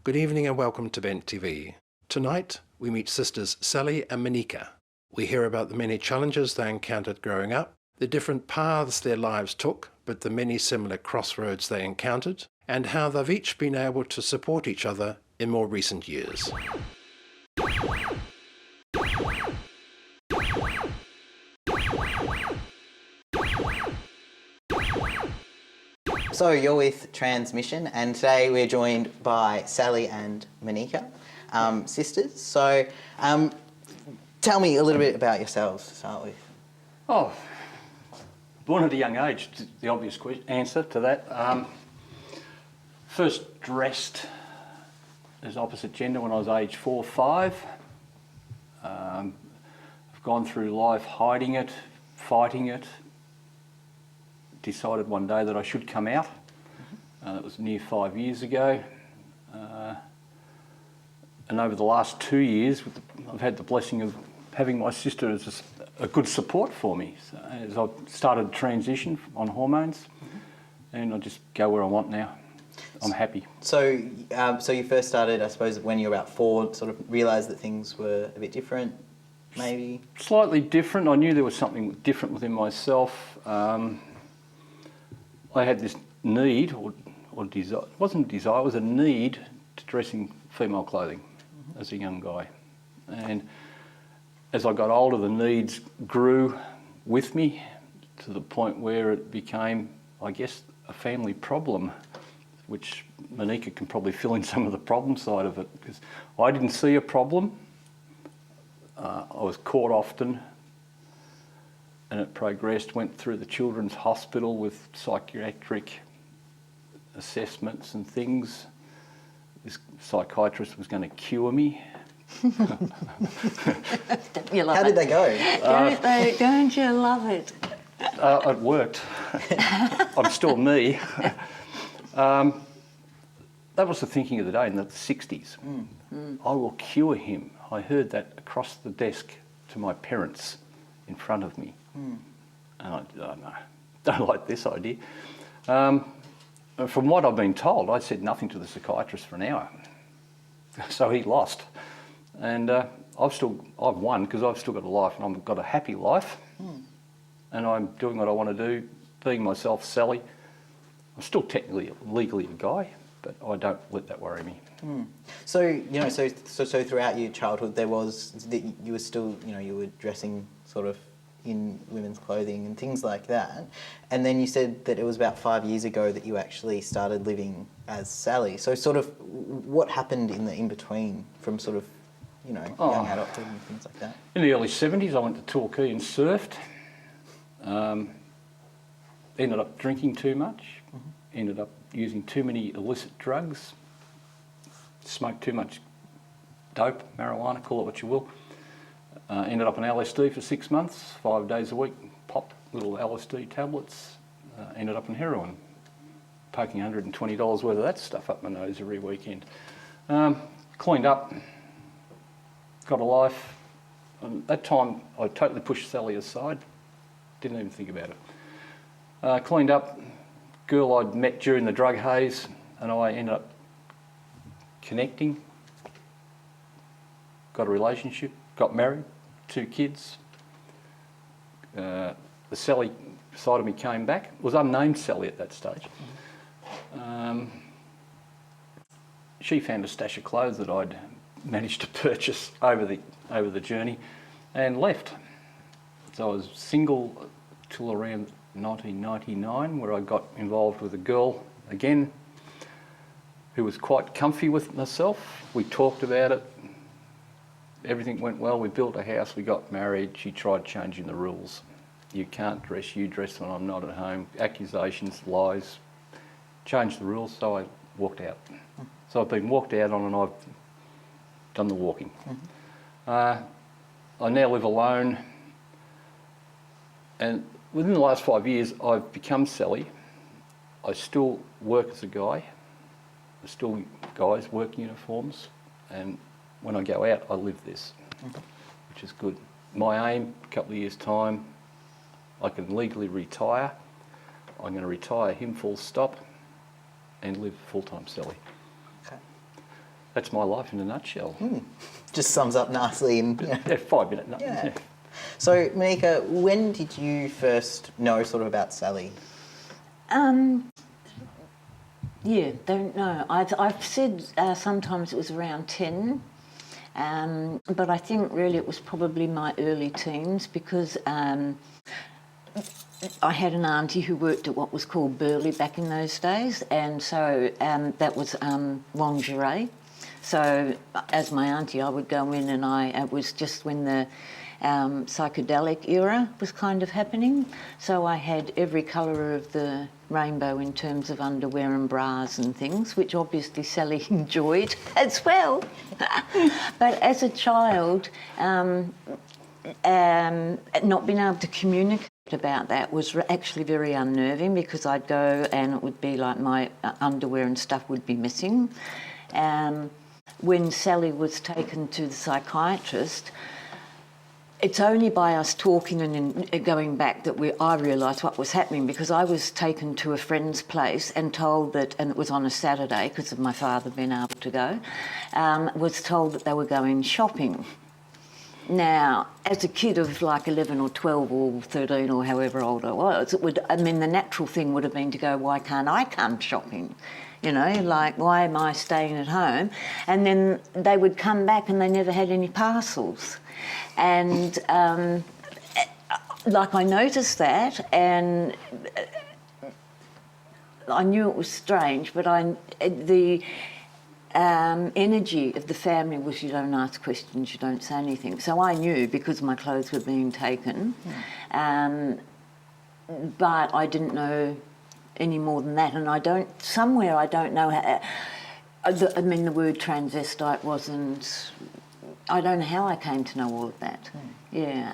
Good evening and welcome to Bent TV. Tonight, we meet sisters Sally and Manika. We hear about the many challenges they encountered growing up, the different paths their lives took, but the many similar crossroads they encountered, and how they've each been able to support each other in more recent years. So you're with Transmission, and today we're joined by Sally and Manika, sisters. So tell me a little bit about yourselves to start with. Oh, born at a young age, the obvious answer to that. First dressed as opposite gender when I was age 4 or 5. I've gone through life hiding it, fighting it. Decided one day that I should come out. That was near 5 years ago. And over the last 2 years, I've had the blessing of having my sister as a good support for me. So as I've started to transition on hormones, and I just go where I want now. I'm happy. So, so you first started, I suppose, when you were about 4, sort of realised that things were a bit different, maybe? Slightly different. I knew there was something different within myself. I had this need, or desire, it wasn't a desire, it was a need to dress in female clothing as a young guy. And as I got older, the needs grew with me to the point where it became, I guess, a family problem, which Manika can probably fill in some of the problem side of it, because I didn't see a problem. I was caught often, and it progressed, went through the children's hospital with psychiatric assessments and things. This psychiatrist was going to cure me. Don't you love How did they go? Don't you love it? It worked. I'm still me. That was the thinking of the day in the 60s. I will cure him. I heard that across the desk to my parents in front of me. And I don't like this idea. From what I've been told, I said nothing to the psychiatrist for an hour. So he lost. And I've won because I've still got a life, and I've got a happy life. And I'm doing what I want to do, being myself, Sally. I'm still technically, legally a guy, but I don't let that worry me. So, you know, so throughout your childhood, there was, that you were still, you know, you were dressing sort of in women's clothing and things like that. And then you said that it was about 5 years ago that you actually started living as Sally. So sort of what happened in between from sort of, you know, young adulthood and things like that? In the early 70s, I went to Torquay and surfed. Ended up drinking too much. Ended up using too many illicit drugs. Smoked too much dope, marijuana, call it what you will. Ended up on LSD for 6 months, 5 days a week, popped little LSD tablets, ended up on heroin, poking $120 worth of that stuff up my nose every weekend. Cleaned up, got a life. And at that time, I totally pushed Sally aside, didn't even think about it. Cleaned up, girl I'd met during the drug haze, and I ended up connecting, got a relationship, got married, 2 kids. The Sally side of me came back. It was unnamed Sally at that stage. She found a stash of clothes that I'd managed to purchase over the journey and left. So I was single till around 1999, where I got involved with a girl again who was quite comfy with myself. We talked about it. Everything went well. We built a house, we got married. She tried changing the rules. You can't dress, you dress when I'm not at home. Accusations, lies. Changed the rules, so I walked out. So I've been walked out on, and I've done the walking. I now live alone, and within the last 5 years, I've become Sally. I still work as a guy. I still guys work uniforms, and when I go out, I live this, which is good. My aim, a couple of years' time, I can legally retire. I'm going to retire him full stop and live full-time Sally. Okay. that's my life in a nutshell. Just sums up nicely in, Yeah, 5 minute nuts. Yeah. Yeah. So, Manika, when did you first know sort of about Sally? Yeah, don't know. I've said sometimes it was around 10, but I think really it was probably my early teens because I had an auntie who worked at what was called Burley back in those days, and so that was lingerie. So as my auntie, I would go in and it was just when the psychedelic era was kind of happening. So I had every colour of the rainbow in terms of underwear and bras and things, which obviously Sally enjoyed as well. But as a child, not being able to communicate about that was actually very unnerving because I'd go and it would be like my underwear and stuff would be missing. When Sally was taken to the psychiatrist, it's only by us talking and going back that I realised what was happening, because I was taken to a friend's place and told that, and it was on a Saturday because of my father being able to go, was told that they were going shopping. Now, as a kid of like 11 or 12 or 13 or however old I was, the natural thing would have been to go, why can't I come shopping? You know, like, why am I staying at home? And then they would come back and they never had any parcels. And, like, I noticed that and I knew it was strange, but the energy of the family was you don't ask questions, you don't say anything. So I knew because my clothes were being taken, but I didn't know any more than that. And I don't know how, the word transvestite wasn't, I don't know how I came to know all of that. Yeah,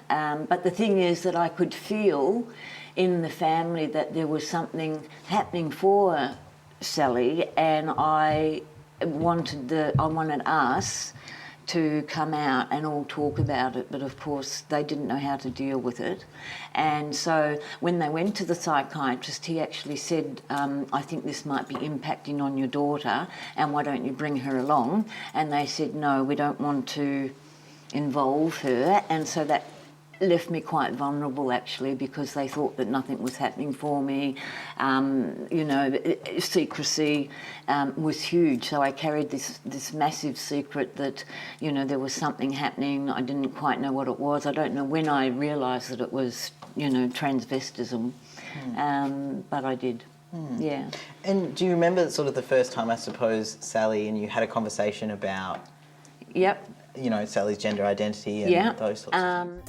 but the thing is that I could feel in the family that there was something happening for Sally, and I wanted us to come out and all talk about it, but of course they didn't know how to deal with it. And so when they went to the psychiatrist, he actually said, I think this might be impacting on your daughter, and why don't you bring her along? And they said, no, we don't want to involve her. And so that left me quite vulnerable, actually, because they thought that nothing was happening for me. Secrecy was huge, so I carried this massive secret that, there was something happening. I didn't quite know what it was. I don't know when I realised that it was, transvestism, but I did. Yeah. And do you remember sort of the first time, I suppose, Sally and you had a conversation about, Yep. Sally's gender identity and those sorts of things?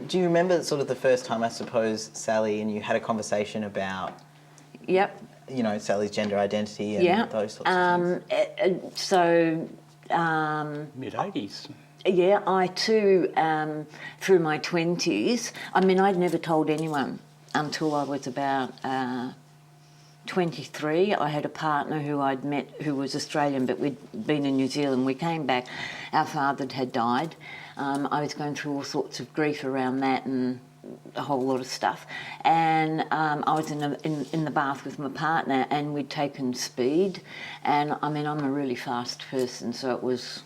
Do you remember sort of the first time, I suppose, Sally and you had a conversation about, Yep. Sally's gender identity and those sorts of things? Mid-80s. Yeah, I too, through my 20s, I'd never told anyone until I was about 23. I had a partner who I'd met who was Australian, but we'd been in New Zealand. We came back, our father had died. I was going through all sorts of grief around that and a whole lot of stuff. And I was in the bath with my partner and we'd taken speed. And I'm a really fast person, so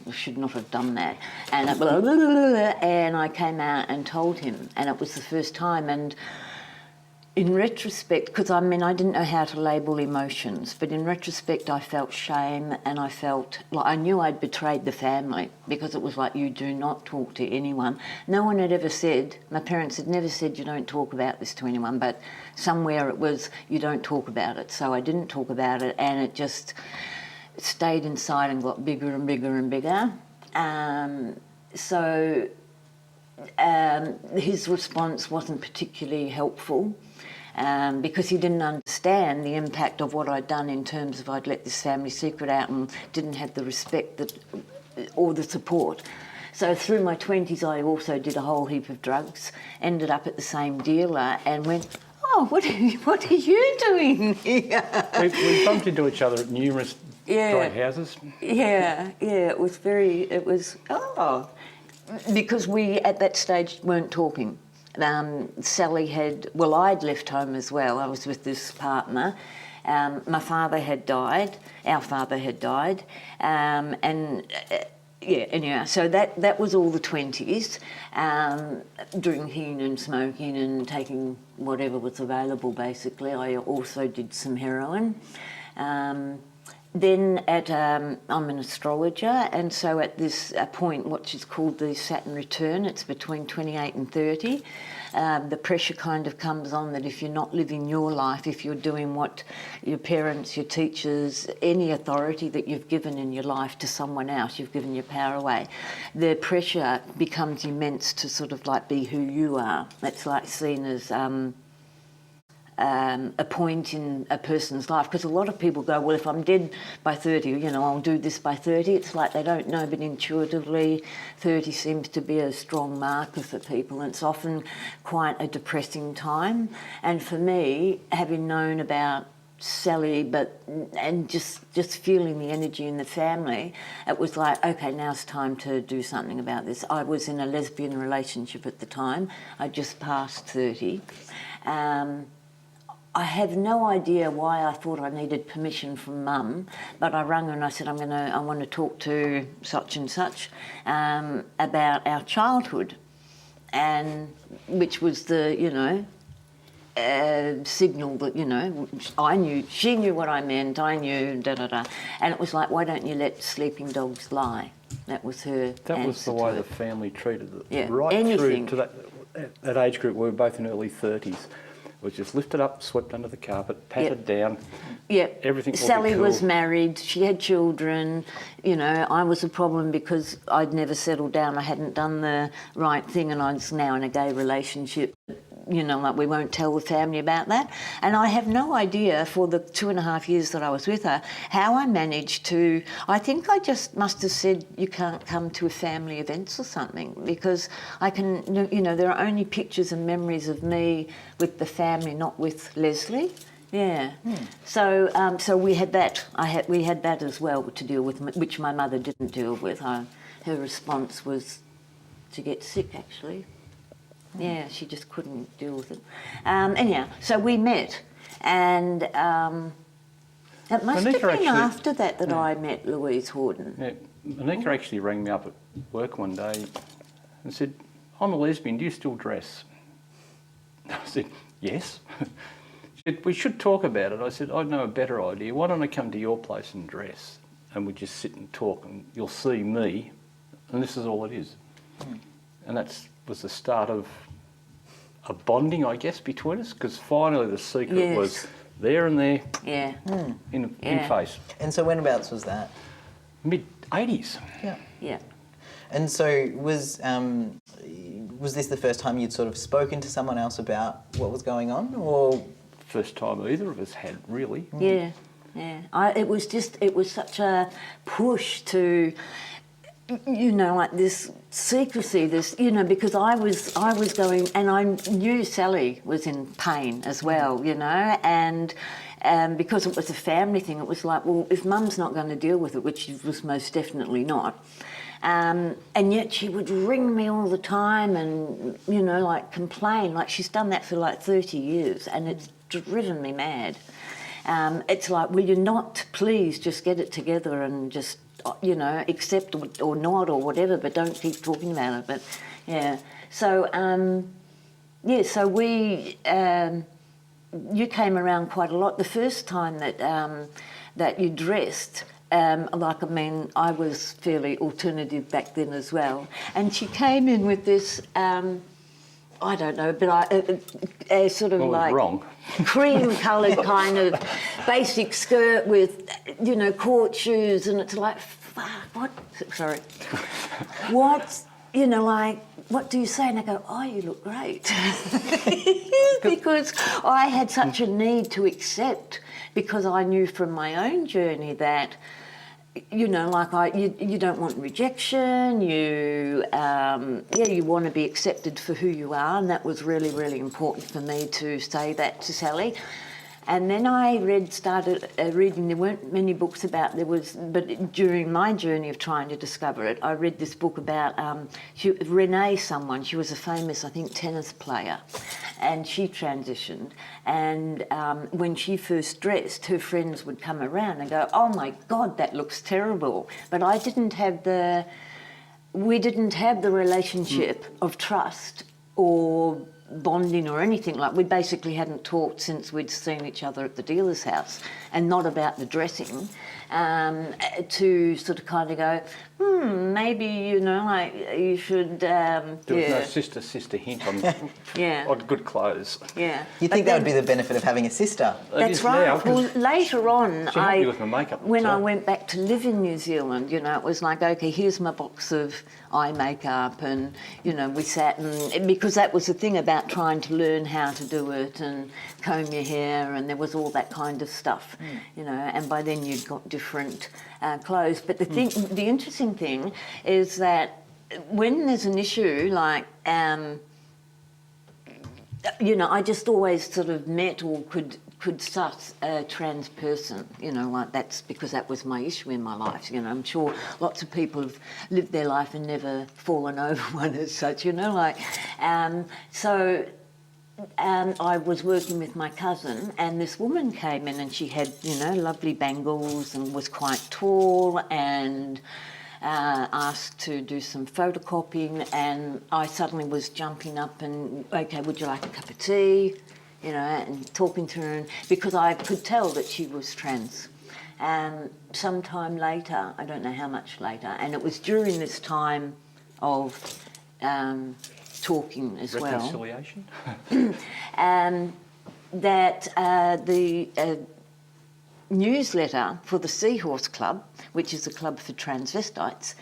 I should not have done that. And and I came out and told him, and it was the first time. And in retrospect, because I didn't know how to label emotions, but in retrospect I felt shame and I felt like I knew I'd betrayed the family, because it was like, you do not talk to anyone. No one had ever said, my parents had never said you don't talk about this to anyone, but somewhere it was, you don't talk about it. So I didn't talk about it and it just stayed inside and got bigger and bigger and bigger. His response wasn't particularly helpful. Because he didn't understand the impact of what I'd done in terms of I'd let this family secret out and didn't have the respect or the support. So through my 20s I also did a whole heap of drugs, ended up at the same dealer and went, oh, what are you doing here? We bumped into each other at numerous dry houses. Yeah, because we at that stage weren't talking. Sally I'd left home as well. I was with this partner. My father had died, our father had died, anyway, so that was all the 20s, drinking and smoking and taking whatever was available, basically. I also did some heroin. Then I'm an astrologer, and so at this point, which is called the Saturn return, it's between 28 and 30, the pressure kind of comes on that if you're not living your life, if you're doing what your parents, your teachers, any authority that you've given in your life to someone else, you've given your power away, the pressure becomes immense to sort of like be who you are. It's like seen as a point in a person's life, because a lot of people go, well, if I'm dead by 30, I'll do this by 30. It's like they don't know, but intuitively 30 seems to be a strong marker for people, and it's often quite a depressing time. And for me, having known about Sally, and just feeling the energy in the family, it was like, okay, now it's time to do something about this. I was in a lesbian relationship at the time. I just passed 30. I have no idea why I thought I needed permission from Mum, but I rang her and I said, I want to talk to such and such about our childhood, and which was the, signal that, I knew, she knew what I meant, I knew, da-da-da. And it was like, why don't you let sleeping dogs lie? That was her That was the way the family treated it. Right anything. through to that age group, we were both in early 30s. Was just lifted up, swept under the carpet, patted down. Yeah, everything. Sally was married. She had children. I was a problem because I'd never settled down. I hadn't done the right thing, and I was now in a gay relationship. Like we won't tell the family about that. And I have no idea for the 2.5 years that I was with her how I managed to. I think I just must have said, you can't come to family events or something, because I can. There are only pictures and memories of me with the family, not with Leslie. Yeah. So we had that. We had that as well to deal with, which my mother didn't deal with. Her response was to get sick, actually. Yeah, she just couldn't deal with it. Anyhow, so we met, and it must have been after that I met Louise Horden. Yeah, Manika actually rang me up at work one day and said, I'm a lesbian, do you still dress? I said, yes. She said, we should talk about it. I said, I know a better idea. Why don't I come to your place and dress, and we just sit and talk, and you'll see me, and this is all it is. And that was the start of a bonding, I guess, between us, because finally the secret was there and there, in face. And so whenabouts was that? Mid-80s. Yeah. And so was this the first time you'd sort of spoken to someone else about what was going on, or? First time either of us had, really. Yeah. It was such a push to, like this secrecy, because I was going, and I knew Sally was in pain as well, and because it was a family thing, it was like, well, if Mum's not going to deal with it, which she was most definitely not, and yet she would ring me all the time and, like complain, like she's done that for like 30 years, and it's driven me mad. It's like, will you not please just get it together and just, accept or not or whatever, but don't keep talking about it. But yeah, so so we, you came around quite a lot. The first time that you dressed, I was fairly alternative back then as well, and she came in with this. I don't know, but a sort of like wrong. Cream-coloured kind of basic skirt with, court shoes, and it's like, fuck, what? Sorry. What, what do you say? And I go, oh, you look great. Because I had such a need to accept, because I knew from my own journey that, you don't want rejection, you want to be accepted for who you are, and that was really, really important for me to say that to Sally. And then I started reading. There weren't many books about. But during my journey of trying to discover it, I read this book about Renee. She was a famous, I think, tennis player, and she transitioned. And when she first dressed, her friends would come around and go, "Oh my God, that looks terrible." But I didn't have we didn't have the relationship of trust or bonding or anything like. We basically hadn't talked since we'd seen each other at the dealer's house, and not about the dressing, to sort of kind of go, maybe, like you should... There was no sister hint on, on good clothes. Yeah. You think that would be the benefit of having a sister? That's right. Now, well, later on, she helped me with my makeup. when I went back to live in New Zealand, it was like, okay, here's my box of eye makeup, and, we sat and... Because that was the thing about trying to learn how to do it and comb your hair, and there was all that kind of stuff, and by then you'd got different clothes. But the interesting thing is that when there's an issue like... I just always sort of met or could suss a trans person, like that's because that was my issue in my life. I'm sure lots of people have lived their life and never fallen over one as such, So I was working with my cousin, and this woman came in, and she had, lovely bangles and was quite tall, and asked to do some photocopying, and I suddenly was jumping up and, okay, would you like a cup of tea? And talking to her, because I could tell that she was trans. Sometime later, I don't know how much later, and it was during this time of talking as well. Reconciliation? That the newsletter for the Seahorse Club, which is a club for transvestites,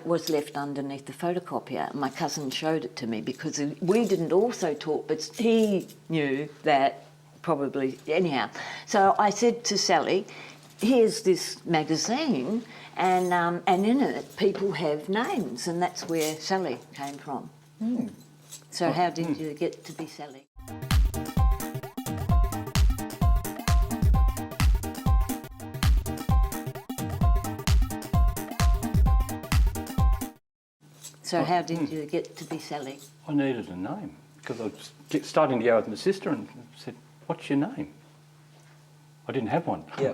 was left underneath the photocopier. My cousin showed it to me because we didn't also talk, but he knew that probably anyhow. So I said to Sally, here's this magazine, and in it people have names, and that's where Sally came from. So how did you get to be Sally? So how did you get to be Sally? I needed a name because I was starting to go with my sister and said, "What's your name?" I didn't have one. Yeah.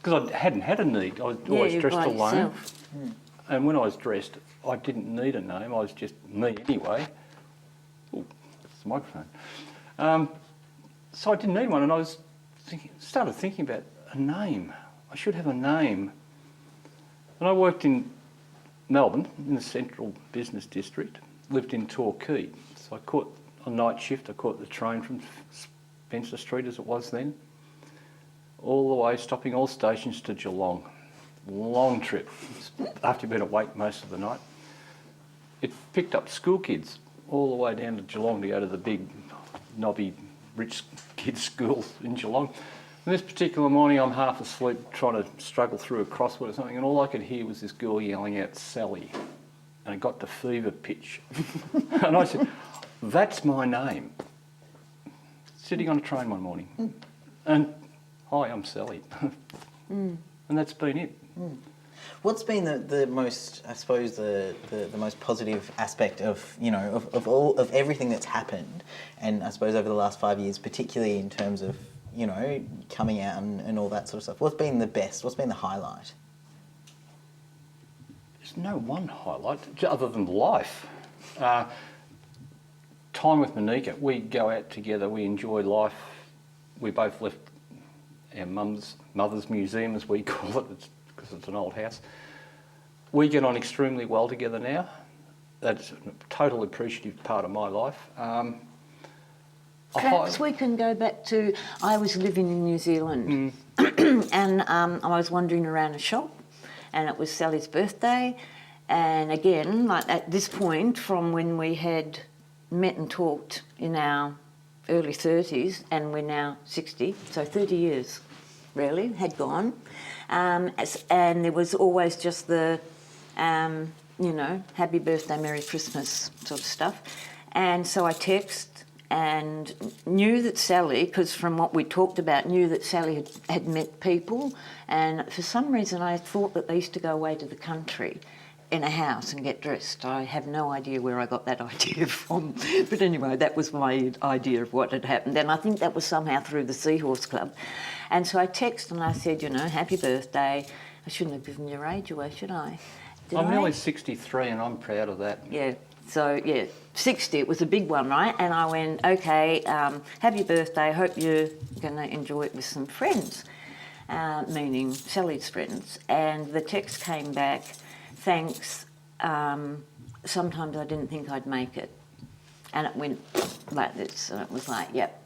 Because I hadn't had a need. I was always dressed alone. And when I was dressed, I didn't need a name. I was just me anyway. Oh, that's the microphone. So I didn't need one, and I was started thinking about a name. I should have a name. And I worked in Melbourne, in the central business district, lived in Torquay. So I caught a night shift, I caught the train from Spencer Street as it was then, all the way, stopping all stations to Geelong. Long trip, after you've been awake most of the night. It picked up school kids all the way down to Geelong to go to the big, knobby, rich kids' school in Geelong. And this particular morning, I'm half asleep trying to struggle through a crossword or something, and all I could hear was this girl yelling out, "Sally." And it got to fever pitch. And I said, "That's my name." Sitting on a train one morning. And, "Hi, I'm Sally." And that's been it. What's been the most, I suppose, the most positive aspect of, of everything that's happened, and I suppose over the last 5 years, particularly in terms of, coming out and all that sort of stuff? What's been the best? What's been the highlight? There's no one highlight, other than life. Time with Manika. We go out together, we enjoy life. We both left our mother's museum, as we call it, because it's an old house. We get on extremely well together now. That's a totally appreciative part of my life. Perhaps we can go back to, I was living in New Zealand and I was wandering around a shop, and it was Sally's birthday, and again, like at this point from when we had met and talked in our early 30s, and we're now 60, so 30 years really had gone, and there was always just the happy birthday, Merry Christmas sort of stuff. And so I text and knew that Sally, because from what we talked about, knew that Sally had met people, and for some reason I thought that they used to go away to the country in a house and get dressed. I have no idea where I got that idea from, but anyway, that was my idea of what had happened, and I think that was somehow through the Seahorse Club. And so I texted and I said, you know, happy birthday. I shouldn't have given your age away, should I? Did I'm I? nearly 63 and I'm proud of that. Yeah, so yeah, 60, it was a big one, right? And I went, okay, happy birthday, hope you're going to enjoy it with some friends, meaning Sally's friends. And the text came back, thanks, sometimes I didn't think I'd make it. And it went like this, and it was like, yep.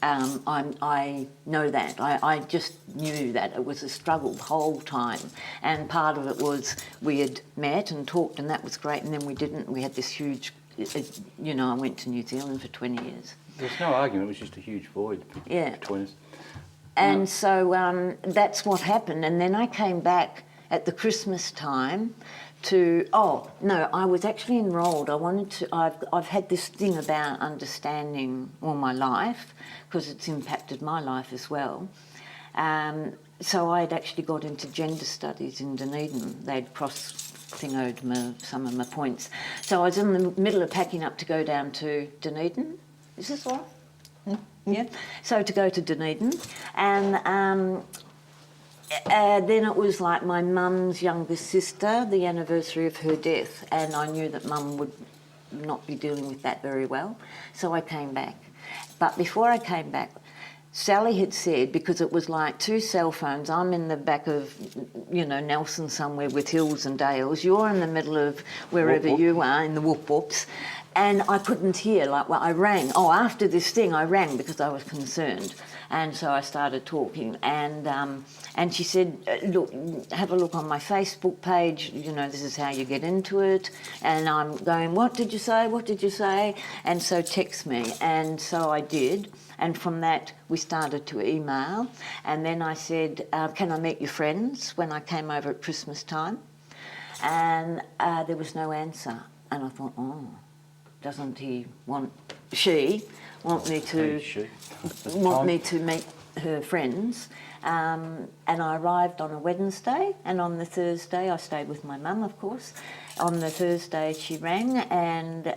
I know that. I just knew that it was a struggle the whole time. And part of it was we had met and talked and that was great, and then we didn't. We had this huge, you know, I went to New Zealand for 20 years. There's no argument, it was just a huge void between us. And so that's what happened. And then I came back at the Christmas time I was actually enrolled. I've had this thing about understanding all my life, because it's impacted my life as well. So I'd actually got into gender studies in Dunedin. They'd cross-thingoed some of my points. So I was in the middle of packing up to go down to Dunedin. Is this all right? Yeah. So to go to Dunedin, and then it was like my mum's youngest sister, the anniversary of her death, and I knew that mum would not be dealing with that very well, so I came back. But before I came back, Sally had said, because it was like 2 cell phones, I'm in the back of, you know, Nelson somewhere with hills and dales, you're in the middle of wherever you are, in the whoop-whoops, and I couldn't hear, I rang. After this thing I rang because I was concerned. And so I started talking, and she said, look, have a look on my Facebook page, you know, this is how you get into it. And I'm going, what did you say, what did you say? And so text me, and so I did. And from that, we started to email. And then I said, can I meet your friends when I came over at Christmas time? And there was no answer. And I thought, doesn't she want me to meet her friends? And I arrived on a Wednesday, and on the Thursday, I stayed with my mum, of course. On the Thursday, she rang and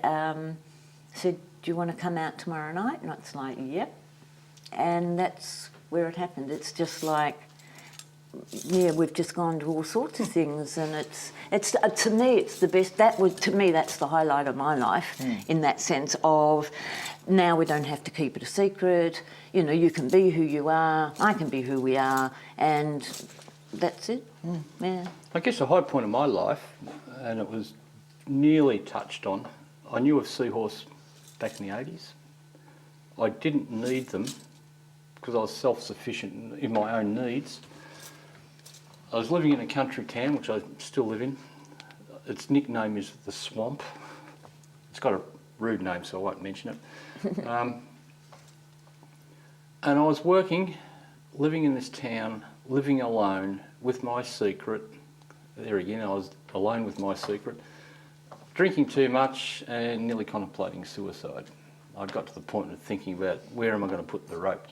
said, do you want to come out tomorrow night? And it's like, yep. And that's where it happened. It's just like, yeah, we've just gone to all sorts of things, and it's to me, it's the best. To me, that's the highlight of my life, in that sense of now we don't have to keep it a secret. You know, you can be who you are, I can be who we are, and that's it. Yeah. I guess the high point of my life, and it was nearly touched on, I knew of Seahorse back in the 80s. I didn't need them because I was self-sufficient in my own needs. I was living in a country town, which I still live in. Its nickname is The Swamp. It's got a rude name, so I won't mention it. And I was living in this town, living alone with my secret. There again, I was alone with my secret. Drinking too much and nearly contemplating suicide. I got to the point of thinking about where am I going to put the rope?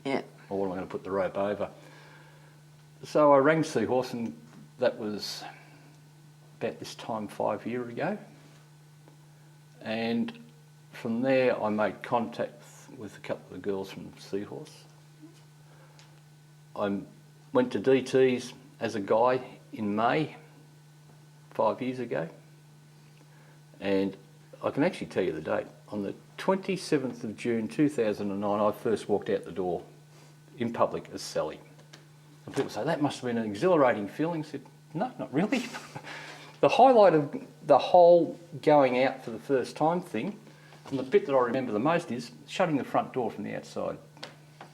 Yeah. Or what am I going to put the rope over? So I rang Seahorse, and that was about this time 5 years ago. And from there I made contact with a couple of the girls from Seahorse. I went to DT's as a guy in May 5 years ago. And I can actually tell you the date. On the 27th of June 2009, I first walked out the door in public as Sally. And people say, that must have been an exhilarating feeling. I said, no, not really. The highlight of the whole going out for the first time thing, and the bit that I remember the most, is shutting the front door from the outside.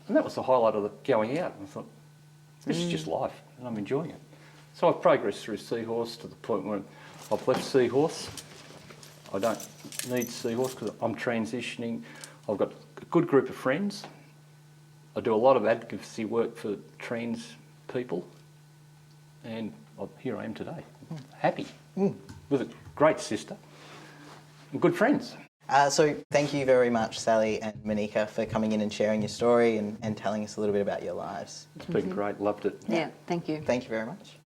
And that was the highlight of the going out. And I thought, this is just life, and I'm enjoying it. So I've progressed through Seahorse to the point where I've left Seahorse. I don't need Seahorse because I'm transitioning. I've got a good group of friends. I do a lot of advocacy work for trans people, and here I am today, happy, with a great sister and good friends. So thank you very much, Sally and Manika, for coming in and sharing your story and telling us a little bit about your lives. It's been great, loved it. Yeah, thank you. Thank you very much.